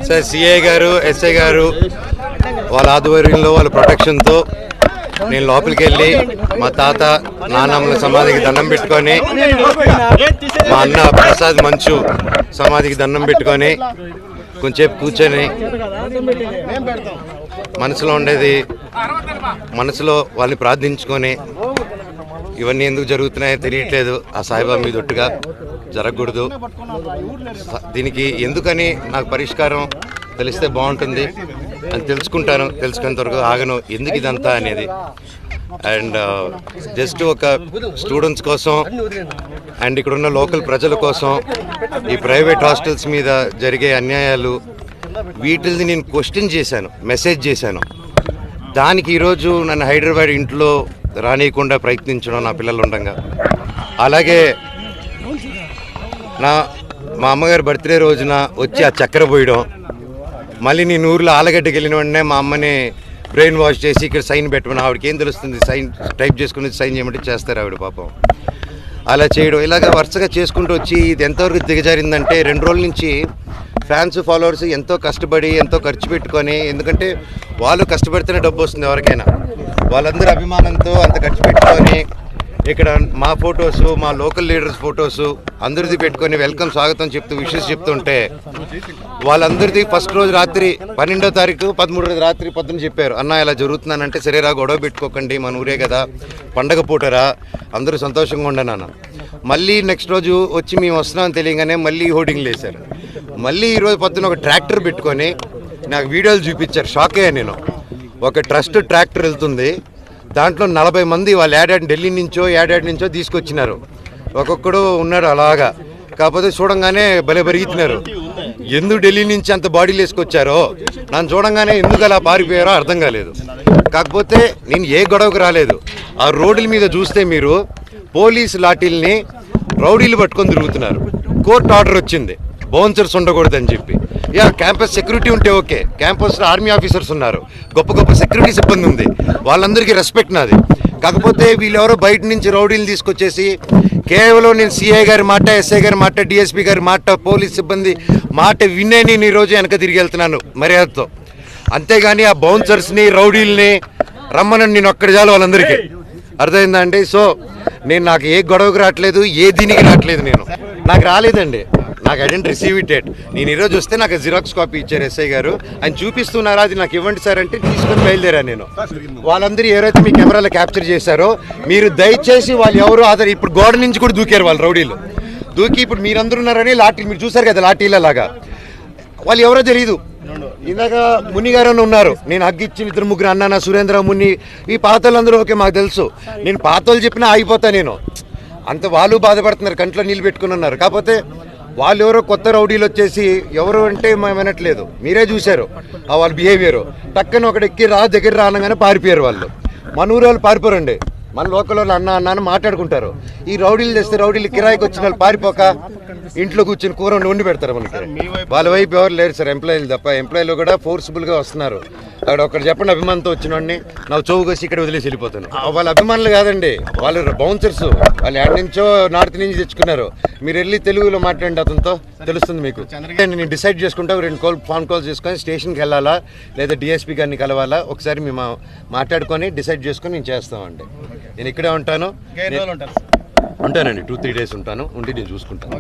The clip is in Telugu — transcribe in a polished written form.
సార్ సిఐ గారు ఎస్ఐ గారు వాళ్ళ ఆధ్వర్యంలో వాళ్ళ ప్రొటెక్షన్తో నేను లోపలికి వెళ్ళి మా తాత నాన్నమ్మల సమాధికి దండం పెట్టుకొని, మా అన్న ప్రసాద్ మంచు సమాధికి దండం పెట్టుకొని కొంచెంసేపు కూర్చొని మనసులో ఉండేది మనసులో వాళ్ళని ప్రార్థించుకొని, ఇవన్నీ ఎందుకు జరుగుతున్నాయో తెలియట్లేదు, ఆ సాయిబాబా మీద ఒట్టుగా జరగకూడదు, దీనికి ఎందుకని నాకు పరిష్కారం తెలిస్తే బాగుంటుంది అని తెలుసుకుంటాను. తెలుసుకునేంత వరకు ఆగను ఎందుకు ఇదంతా అనేది. అండ్ జస్ట్ ఒక స్టూడెంట్స్ కోసం అండ్ ఇక్కడున్న లోకల్ ప్రజల కోసం ఈ ప్రైవేట్ హాస్టల్స్ మీద జరిగే అన్యాయాలు వీటిని నేను క్వశ్చన్ చేశాను, మెసేజ్ చేశాను. దానికి ఈరోజు నన్ను హైదరాబాద్ ఇంట్లో రానియకుండా ప్రయత్నించడం నా పిల్లలు ఉండగా, అలాగే మా అమ్మగారి బర్త్డే రోజున వచ్చి ఆ చక్కెర పోయడం, మళ్ళీ నేను ఊర్లో ఆలగడ్డకి వెళ్ళిన వెంటనే మా అమ్మని బ్రెయిన్ వాష్ చేసి ఇక్కడ సైన్ పెట్టమని, ఆవిడకి ఏం తెలుస్తుంది, సైన్ టైప్ చేసుకుని సైన్ చేయమంటే చేస్తారు ఆవిడ పాపం. అలా చేయడం ఇలాగ వరుసగా చేసుకుంటూ వచ్చి ఇది ఎంతవరకు దిగజారిందంటే 2 రోజుల నుంచి ఫ్యాన్స్ ఫాలోవర్స్ ఎంతో కష్టపడి ఎంతో ఖర్చు పెట్టుకొని, ఎందుకంటే వాళ్ళు కష్టపడితేనే డబ్బు వస్తుంది ఎవరికైనా, వాళ్ళందరూ అభిమానంతో అంత ఖర్చు పెట్టుకొని ఇక్కడ మా ఫొటోస్ మా లోకల్ లీడర్స్ ఫొటోస్ అందరిది పెట్టుకొని వెల్కమ్ స్వాగతం చెప్తూ విషెస్ చెప్తుంటే, వాళ్ళందరిది ఫస్ట్ రోజు రాత్రి 12వ తారీఖు 13వ రోజు రాత్రి పొద్దున చెప్పారు, అన్న ఇలా జరుగుతున్నానంటే సరేరా గొడవ పెట్టుకోకండి మన ఊరే కదా పండగ పూటరా అందరూ సంతోషంగా ఉండను. మళ్ళీ నెక్స్ట్ రోజు వచ్చి మేము వస్తున్నామని తెలియగానే మళ్ళీ హోర్డింగ్లు వేశారు. మళ్ళీ ఈరోజు పొద్దున ఒక ట్రాక్టర్ పెట్టుకొని నాకు వీడియోలు చూపించారు, షాక్ అయ్యా నేను. ఒక ట్రస్ట్ ట్రాక్టర్ వెళ్తుంది, దాంట్లో 40 మంది వాళ్ళు ఢిల్లీ నుంచో తీసుకొచ్చినారు, ఒక్కొక్కడు ఉన్నాడు అలాగా. కాకపోతే చూడంగానే భలే పెరుగుతున్నారు. ఎందుకు ఢిల్లీ నుంచి అంత బాడీలు వేసుకొచ్చారో నన్ను చూడంగానే ఎందుకు అలా పారిపోయారో అర్థం కాలేదు. కాకపోతే నేను ఏ గొడవకు రాలేదు. ఆ రోడ్ల మీద చూస్తే మీరు పోలీసు లాఠీల్ని రౌడీలు పట్టుకొని తిరుగుతున్నారు. కోర్టు ఆర్డర్ వచ్చింది బౌన్సర్స్ ఉండకూడదని చెప్పి. క్యాంపస్ సెక్యూరిటీ ఉంటే ఓకే, క్యాంపస్లో ఆర్మీ ఆఫీసర్స్ ఉన్నారు, గొప్ప గొప్ప సెక్యూరిటీ సిబ్బంది ఉంది, వాళ్ళందరికీ రెస్పెక్ట్ నాది. కాకపోతే వీళ్ళెవరో బయట నుంచి రౌడీలు తీసుకొచ్చేసి కేవలం నేను సిఐ గారి మాట, ఎస్ఐ గారి మాట, డిఎస్పీ గారి మాట, పోలీస్ సిబ్బంది మాట వినే నేను ఈరోజు వెనక తిరిగి వెళ్తున్నాను మర్యాదతో. అంతేగాని ఆ బౌన్సర్స్ని రౌడీల్ని రమ్మనని నేను ఒక్కడి చాలు వాళ్ళందరికీ, అర్థమైందా అండి? సో నాకు ఏ గొడవకు రావట్లేదు, ఏ దీనికి రావట్లేదు, నాకు రాలేదండి, నాకు I didn't receive it yet. నేను ఈరోజు వస్తే నాకు జిరాక్స్ కాపీ ఇచ్చారు ఎస్ఐ గారు, ఆయన చూపిస్తున్నారా అది నాకు ఇవ్వండి సార్ అంటే తీసుకొని బయలుదేరాను నేను. వాళ్ళందరూ ఎవరైతే మీ కెమెరాలో క్యాప్చర్ చేశారో మీరు దయచేసి వాళ్ళు ఎవరు ఇప్పుడు గోడ నుంచి కూడా దూకారు వాళ్ళు రౌడీలు, దూకి ఇప్పుడు మీరందరూ ఉన్నారని లాఠీలు మీరు చూసారు కదా లాఠీల లాగా, వాళ్ళు ఎవరో తెలియదు. ఇందాక ముని గారు ఉన్నారు, నేను హగ్గిచ్చిన 2-3 అన్న సురేంద్ర ముని, ఈ పాతలందరూ ఓకే మాకు తెలుసు, నేను పాతలు చెప్పినా ఆగిపోతా నేను. అంత వాళ్ళు బాధపడుతున్నారు, కంట్లో నీళ్ళు పెట్టుకుని ఉన్నారు. కాకపోతే వాళ్ళు ఎవరో కొత్త రౌడీలు వచ్చేసి ఎవరు అంటే మేము వినట్లేదు, మీరే చూశారు వాళ్ళ బిహేవియర్. టక్కన ఒకటి ఎక్కి దగ్గర రానగానే పారిపోయారు వాళ్ళు. మన ఊరు వాళ్ళు పారిపోరండి, మన లోకల్ వాళ్ళు అన్న అన్న అని మాట్లాడుకుంటారు. ఈ రౌడీలు తెస్తే రౌడీలు కిరాయికి వచ్చిన వాళ్ళు పారిపోక ఇంట్లో కూర్చొని కూర వండి పెడతారు మనకి. వాళ్ళ వైపు ఎవరు లేరు సార్, ఎంప్లాయీలు తప్ప. ఎంప్లాయీలు కూడా ఫోర్స్ఫుల్గా వస్తున్నారు. అక్కడ ఒకటి చెప్పండి, అభిమానంతో వచ్చిన వాడిని నా చౌగు కోసి ఇక్కడ వదిలేసి వెళ్ళిపోతాను. వాళ్ళ అభిమానులు కాదండి, వాళ్ళు బౌన్సర్స్, వాళ్ళు ఎక్కడి నుంచో నార్త్ నుంచి తెచ్చుకున్నారు. మీరు వెళ్ళి తెలుగులో మాట్లాడండి, అతనితో తెలుస్తుంది మీకు. నేను డిసైడ్ చేసుకుంటా 2 ఫోన్ కాల్స్ చేసుకొని స్టేషన్కి వెళ్ళాలా లేదా డిఎస్పీ గారిని కలవాలా ఒకసారి మేము మాట్లాడుకొని డిసైడ్ చేసుకొని నేను చేస్తామండి. నేను ఇక్కడే ఉంటానండి, 2-3 డేస్ ఉంటాను, ఉండి నేను చూసుకుంటాను.